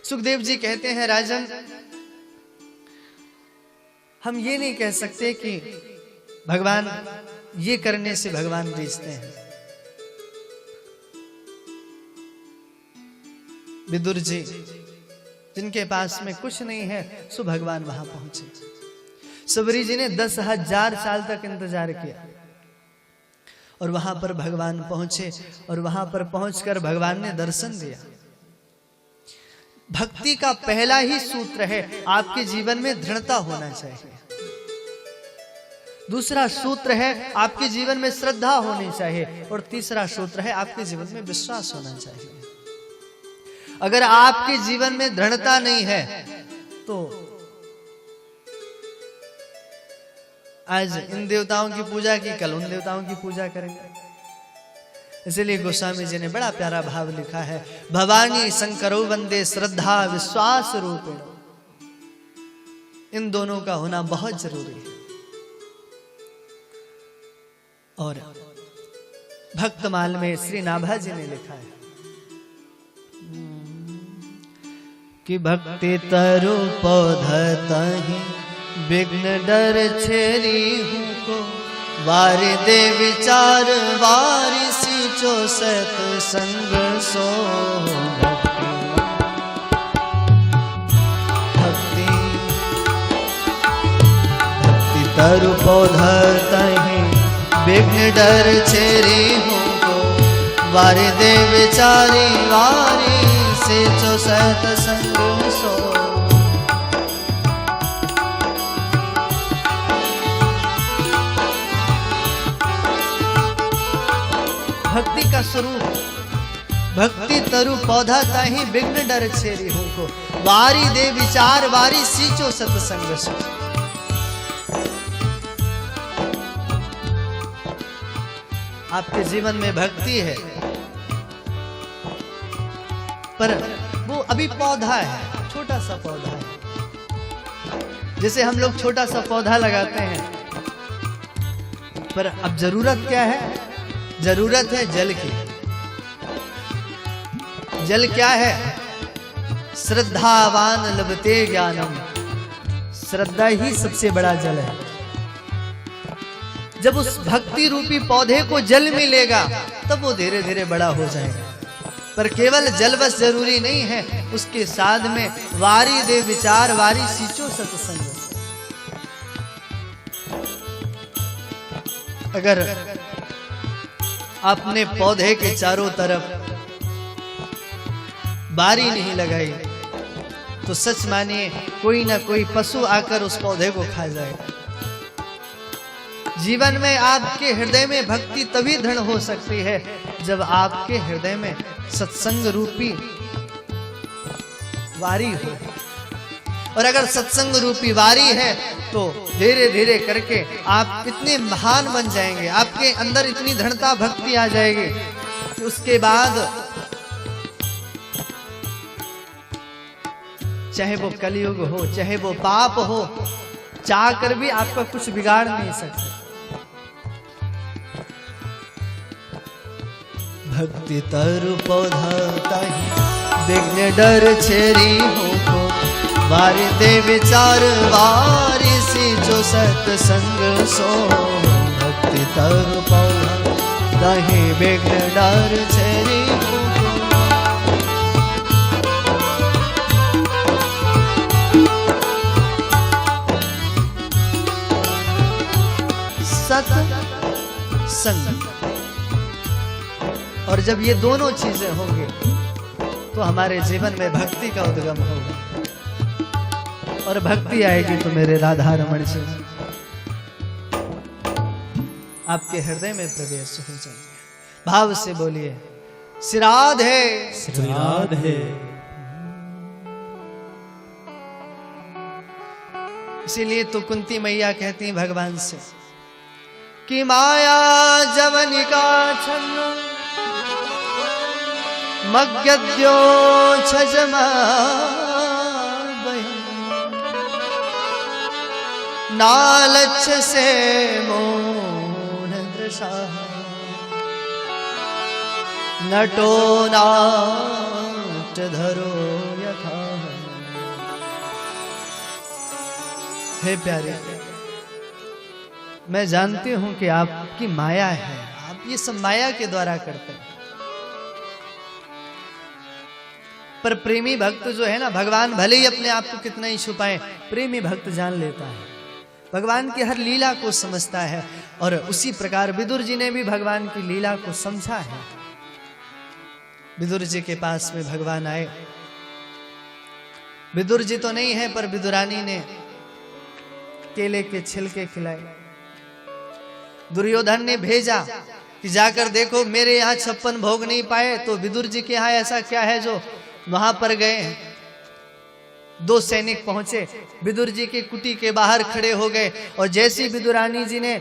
सुखदेव जी कहते हैं, राजन, हम ये नहीं कह सकते कि भगवान ये करने से भगवान रीझते हैं। विदुर जी जिनके पास में कुछ नहीं है, सो भगवान वहां पहुंचे। सबरी जी ने 10,000 साल तक इंतजार किया और वहां पर भगवान पहुंचे, और वहां पर पहुंचकर भगवान ने दर्शन दिया। भक्ति का पहला ही सूत्र है, आपके जीवन में दृढ़ता होना चाहिए। दूसरा सूत्र है, आपके जीवन में श्रद्धा होनी चाहिए। और तीसरा सूत्र है, आपके जीवन में विश्वास होना चाहिए। अगर आपके जीवन में दृढ़ता नहीं है तो आज इन देवताओं की पूजा की, कल उन देवताओं की पूजा करेंगे। इसलिए गोस्वामी जी ने बड़ा प्यारा भाव लिखा है, भवानी शंकरो वंदे श्रद्धा विश्वास रूपेण। इन दोनों का होना बहुत जरूरी है। और भक्तमाल में श्री नाभा जी ने लिखा है कि भक्ति तरु पौधतहि विघ्न डर छेरी हूँ को, वारि दे विचार वारि सींचो सत संग सो। भक्ति भक्ति तरु पौधतहि विघ्न डर छेरी हूँ को, वारि दे विचारी वारि सींचो सत संग सो। भक्ति का स्वरूप, भक्ति तरु पौधा ताही विघ्न डर छेरी हूँ को, वारी दे विचार वारी सींचो सत्संग सो। आपके जीवन में भक्ति है, पर वो अभी पौधा है, छोटा सा पौधा है। जैसे हम लोग छोटा सा पौधा लगाते हैं, पर अब जरूरत क्या है? जरूरत है जल की। जल क्या है? श्रद्धावान लभते ज्ञानम। श्रद्धा ही सबसे बड़ा जल है। जब उस भक्ति रूपी पौधे को जल मिलेगा तब वो धीरे धीरे बड़ा हो जाएगा। पर केवल जल बस जरूरी नहीं है, उसके साथ में वारी दे विचार वारी सींचो सत्संग। अगर आपने पौधे के चारों तरफ बारी नहीं लगाई तो सच मानिए कोई ना कोई पशु आकर उस पौधे को खा जाएगा। जीवन में आपके हृदय में भक्ति तभी दृढ़ हो सकती है जब आपके हृदय में सत्संग रूपी वारी हो। और अगर सत्संग रूपी वारी है तो धीरे धीरे करके आप इतने महान बन जाएंगे, आपके अंदर इतनी दृढ़ता भक्ति आ जाएगी कि उसके बाद चाहे वो कलयुग हो, चाहे वो पाप हो, चाह कर भी आपका कुछ बिगाड़ नहीं सकते। भक्ति तरु पौधा ताही विघ्न डर छेरी हो को, वारि दे विचार वारि सींचो सत्संग सो। भक्ति तरु पौधा ताही विघ्न डर छेरी हो को। सत्संग, और जब ये दोनों चीजें होंगी तो हमारे जीवन में भक्ति का उद्गम होगा। और भक्ति आएगी तो मेरे राधा रमण से आपके हृदय में प्रवेश हो जाएंगे। भाव से बोलिए श्री राधे श्री राधे। इसीलिए तो कुंती मैया कहती भगवान से कि माया जवनिका छन्न मग्यद्यो छजमा नालच्छ से मोह दृशा नटो नाट धरो यथा। हे प्यारे, मैं जानती हूं कि आपकी माया है, आप ये सब माया के द्वारा करते हैं। पर प्रेमी भक्त जो है ना, भगवान भले ही अपने आप को कितना ही छुपाए, प्रेमी भक्त जान लेता है, भगवान की हर लीला को समझता है। और उसी प्रकार विदुर जी ने भी भगवान की लीला को समझा है। विदुर जी के पास में भगवान आए। विदुर जी तो नहीं है, पर विदुरानी ने केले के छिलके खिलाए। दुर्योधन ने भेजा कि जाकर देखो, मेरे यहाँ 56 भोग नहीं पाए, तो विदुर जी के यहाँ ऐसा क्या है जो वहां पर गए हैं। 2 सैनिक पहुंचे, विदुर जी की कुटी के बाहर खड़े हो गए, और जैसी विदुरानी जी ने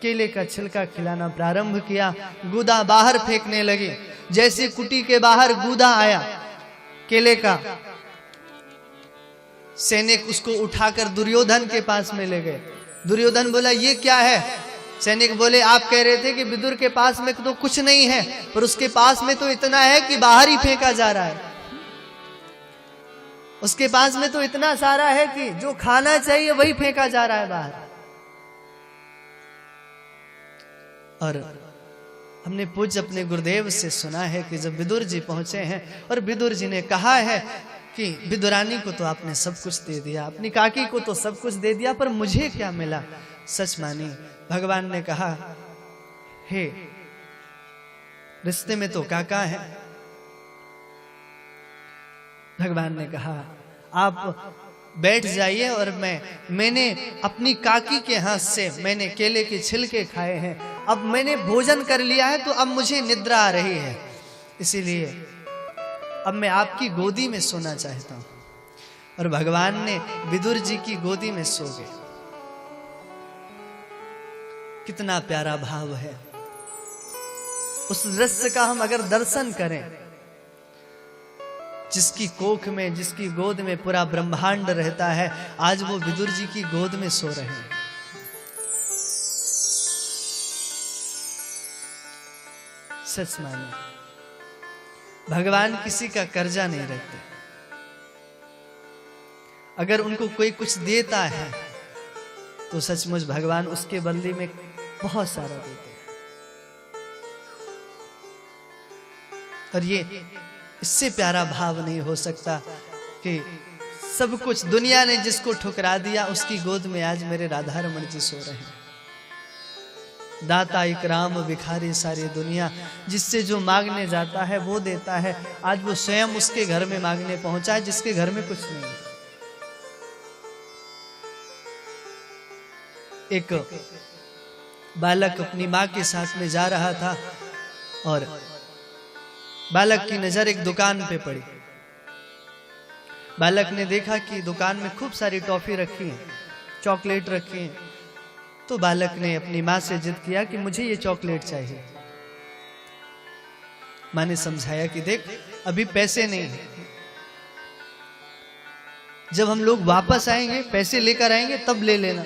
केले का छिलका खिलाना प्रारंभ किया, गूदा बाहर फेंकने लगे। जैसे कुटी के बाहर गूदा आया केले का, सैनिक उसको उठाकर दुर्योधन के पास में ले गए। दुर्योधन बोला, ये क्या है? सैनिक बोले, आप कह रहे थे कि विदुर के पास में तो कुछ नहीं है, पर उसके पास में तो इतना है कि बाहर ही फेंका जा रहा है। उसके पास में तो इतना सारा है कि जो खाना चाहिए वही फेंका जा रहा है बाहर। और हमने पूज्य अपने गुरुदेव से सुना है कि जब विदुर जी पहुंचे हैं और विदुर जी ने कहा है कि विदुरानी को तो आपने सब कुछ दे दिया, अपनी काकी को तो सब कुछ दे दिया, पर मुझे क्या मिला? सच मानी। भगवान ने कहा, हे, रिश्ते में तो काका है। भगवान ने कहा, आप बैठ जाइए, और मैंने अपनी काकी के हाथ से मैंने केले के छिलके खाए हैं, अब मैंने भोजन कर लिया है, तो अब मुझे निद्रा आ रही है, इसीलिए अब मैं आपकी गोदी में सोना चाहता हूं। और भगवान ने विदुर जी की गोदी में सो गए। कितना प्यारा भाव है। उस दृश्य का हम अगर दर्शन करें, जिसकी कोख में, जिसकी गोद में पूरा ब्रह्मांड रहता है, आज वो विदुर जी की गोद में सो रहे हैं। सच माने, भगवान किसी का कर्जा नहीं रखते। अगर उनको कोई कुछ देता है तो सचमुच भगवान उसके बदले में बहुत सारा देते हैं। और ये इससे प्यारा भाव नहीं हो सकता कि सब कुछ दुनिया ने जिसको ठुकरा दिया, उसकी गोद में आज मेरे राधा रमण जी सो रहे हैं। दाता इकराम भिखारी सारी दुनिया, जिससे जो मांगने जाता है वो देता है। आज वो स्वयं उसके घर में मांगने पहुंचा है, जिसके घर में कुछ नहीं है। एक बालक अपनी माँ के साथ में जा रहा था, और बालक की नजर एक दुकान पे पड़ी। बालक ने देखा कि दुकान में खूब सारी टॉफी रखी है, चॉकलेट रखी है। तो बालक ने अपनी माँ से जिद किया कि मुझे ये चॉकलेट चाहिए। माँ ने समझाया कि देख, अभी पैसे नहीं है, जब हम लोग वापस आएंगे, पैसे लेकर आएंगे, तब ले लेना।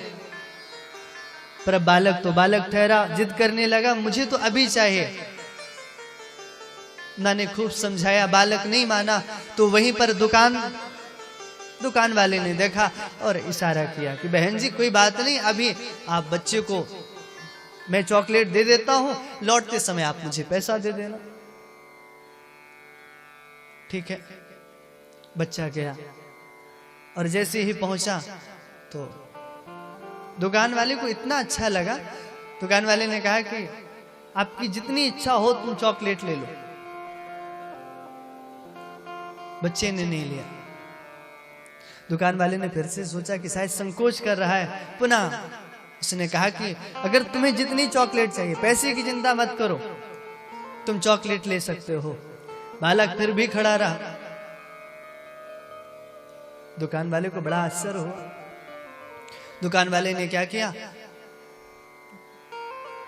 पर अब बालक ठहरा, जिद करने लगा, मुझे तो अभी चाहिए। माँ ने खूब समझाया, बालक नहीं माना। तो वहीं पर दुकान वाले ने देखा और इशारा किया कि बहन जी, कोई बात नहीं, अभी आप बच्चे को मैं चॉकलेट दे देता हूं, लौटते समय आप मुझे पैसा दे देना। ठीक है। बच्चा गया, और जैसे ही पहुंचा तो दुकान वाले को इतना अच्छा लगा। दुकान वाले ने कहा कि आपकी जितनी इच्छा हो तुम चॉकलेट ले लो। बच्चे ने नहीं लिया। दुकान वाले ने फिर से सोचा कि शायद संकोच कर रहा है। पुनः उसने कहा कि अगर तुम्हें जितनी चॉकलेट चाहिए, पैसे की चिंता मत करो, तुम चॉकलेट ले सकते हो। बालक फिर भी खड़ा रहा। दुकान वाले को बड़ा आश्चर्य हुआ। दुकान वाले ने क्या किया,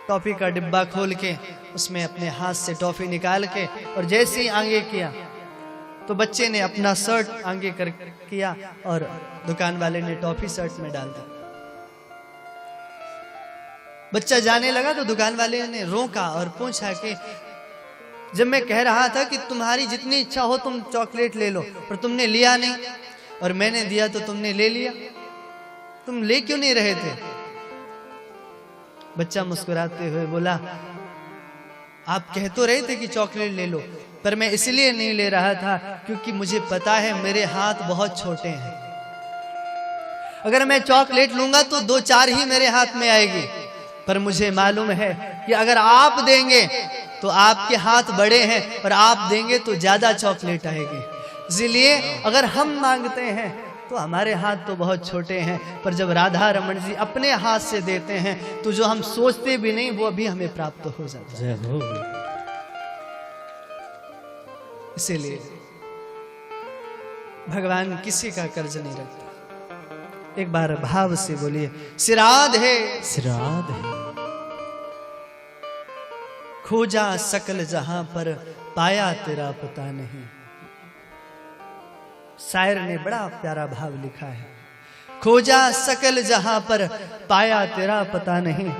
टॉफी का डिब्बा खोल के उसमें अपने हाथ से टॉफी निकाल के, और जैसे ही आगे किया तो बच्चे ने अपना शर्ट आगे कर किया, और दुकान वाले ने टॉफी शर्ट में डाल दी। बच्चा जाने लगा तो दुकान वाले ने रोका और पूछा कि जब मैं कह रहा था कि तुम्हारी जितनी इच्छा हो तुम चॉकलेट ले लो, पर तुमने लिया नहीं। और मैंने दिया तो तुमने ले लिया, तुम ले क्यों नहीं रहे थे? बच्चा मुस्कुराते हुए बोला, आप कह तो रहे थे कि चॉकलेट ले लो, पर मैं इसलिए नहीं ले रहा था क्योंकि मुझे पता है मेरे हाथ बहुत छोटे हैं। अगर मैं चॉकलेट लूंगा तो 2-4 ही मेरे हाथ में आएगी, पर मुझे मालूम है कि अगर आप देंगे तो आपके हाथ बड़े हैं और आप देंगे तो ज्यादा चॉकलेट आएगी। इसलिए अगर हम मांगते हैं तो हमारे हाथ तो बहुत छोटे हैं, पर जब राधा रमन जी अपने हाथ से देते हैं तो जो हम सोचते भी नहीं वो भी हमें प्राप्त हो जाता है। इसीलिए भगवान किसी का कर्ज नहीं रखता। एक बार भाव से बोलिए, सिराध है सिराध है, खोजा सकल जहां पर पाया तेरा पता नहीं। शायर ने बड़ा प्यारा भाव लिखा है, खोजा सकल जहां पर पाया तेरा पता नहीं,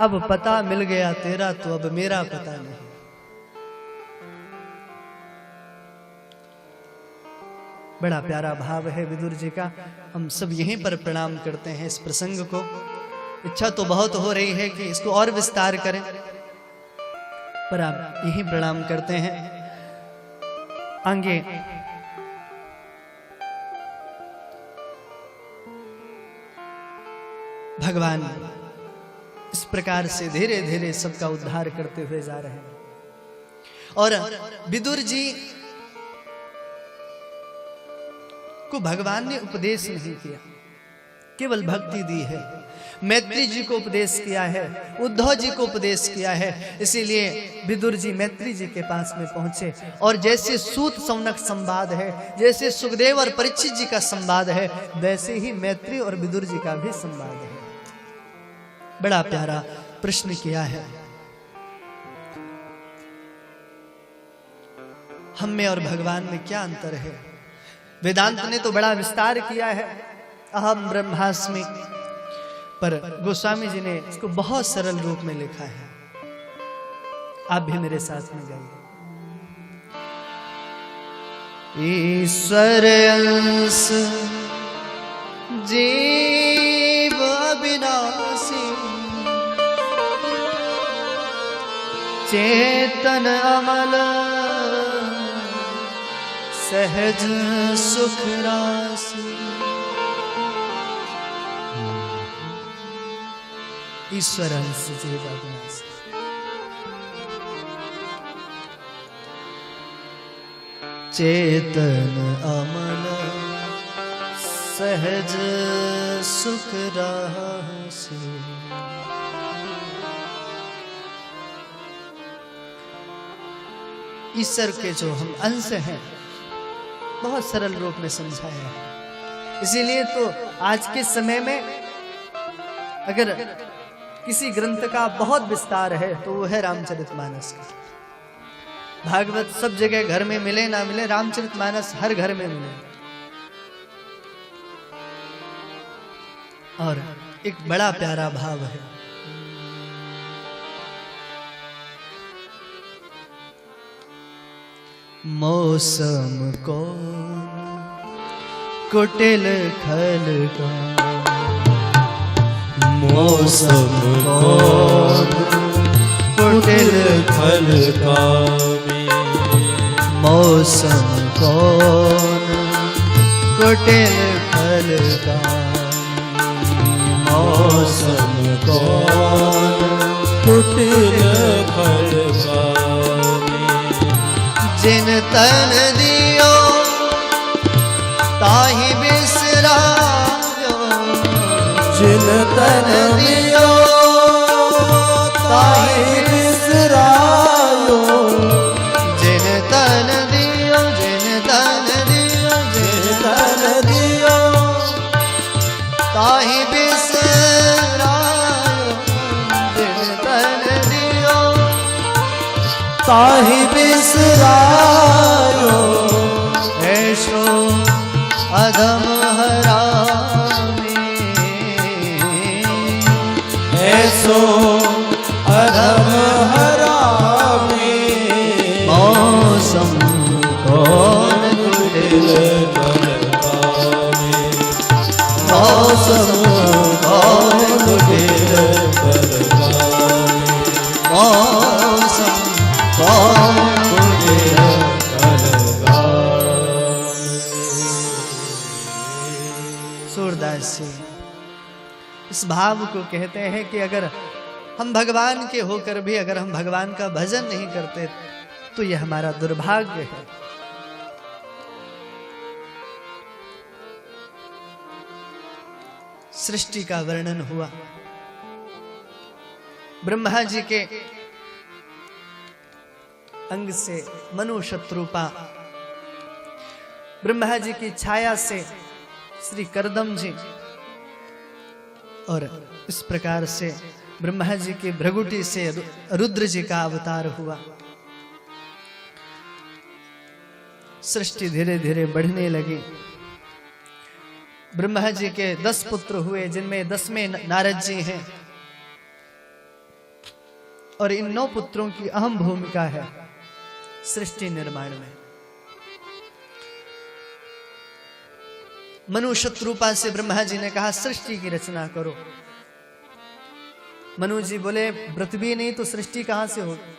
अब पता मिल गया तेरा तो अब मेरा पता नहीं। बड़ा प्यारा भाव है विदुर जी का। हम सब यहीं पर प्रणाम करते हैं इस प्रसंग को। इच्छा तो बहुत हो रही है कि इसको और विस्तार करें, पर आप यहीं प्रणाम करते हैं। आगे भगवान इस प्रकार से धीरे धीरे सबका उद्धार करते हुए जा रहे हैं। और विदुर जी को भगवान ने उपदेश नहीं किया, केवल भक्ति दी है। मैत्री जी को उपदेश किया है, उद्धव जी को उपदेश किया है। इसीलिए विदुर जी मैत्री जी के पास में पहुंचे और जैसे सूत सौनक संवाद है, जैसे सुखदेव और परीक्षित जी का संवाद है, वैसे ही मैत्री और विदुर जी का भी संवाद है। बड़ा प्यारा प्रश्न किया है। हम में और भगवान में क्या अंतर है? वेदांत ने तो बड़ा विस्तार किया है अहम ब्रह्मास्मि, पर गोस्वामी जी ने इसको बहुत सरल रूप में लिखा है। आप भी मेरे साथ में गाइए। ईश्वर अंश जीव अविनाशी, चेतन अमल सहज सुख राशि। ईश्वर अंश जीव अविनाशी, चेतन अमल सहज सुख राशि। ईश्वर के जो हम अंश हैं, बहुत सरल रूप में समझाया है। इसीलिए तो आज के समय में अगर किसी ग्रंथ का बहुत विस्तार है तो वो है रामचरितमानस का। भागवत सब जगह घर में मिले ना मिले, रामचरितमानस हर घर में मिले। और एक बड़ा प्यारा भाव है, मौसम को कुटिल खल का, मौसम कौन कुटिल खल का, मौसम कौन कुटिल खल का, मौसम कौन कुटिल खल का। जिन तन दियो ताहि बिसरायो, जिन तन दियो ताहि बिसरायो, जिन तन दियो, जिन तन दियो, जिन तन दियो ताहि बिसरायो, जिन तन दियो ताहि बिसरायो। ऐशो अधम हरामी, ऐसो अधम हरामी, मौसम कौन कुटिल खल का। इस भाव को कहते हैं कि अगर हम भगवान के होकर भी अगर हम भगवान का भजन नहीं करते तो यह हमारा दुर्भाग्य है। सृष्टि का वर्णन हुआ। ब्रह्मा जी के अंग से मनु शत्रुपा, ब्रह्मा जी की छाया से श्री करदम जी, और इस प्रकार से ब्रह्मा जी की भ्रगुटी से रुद्र जी का अवतार हुआ। सृष्टि धीरे धीरे बढ़ने लगी। ब्रह्मा जी के 10 पुत्र हुए, जिनमें 10वें नारद जी हैं, और इन 9 पुत्रों की अहम भूमिका है सृष्टि निर्माण में। मनु शत्रुपा से ब्रह्मा जी ने कहा सृष्टि की रचना करो। मनु जी बोले पृथ्वी नहीं तो सृष्टि कहां से होगी।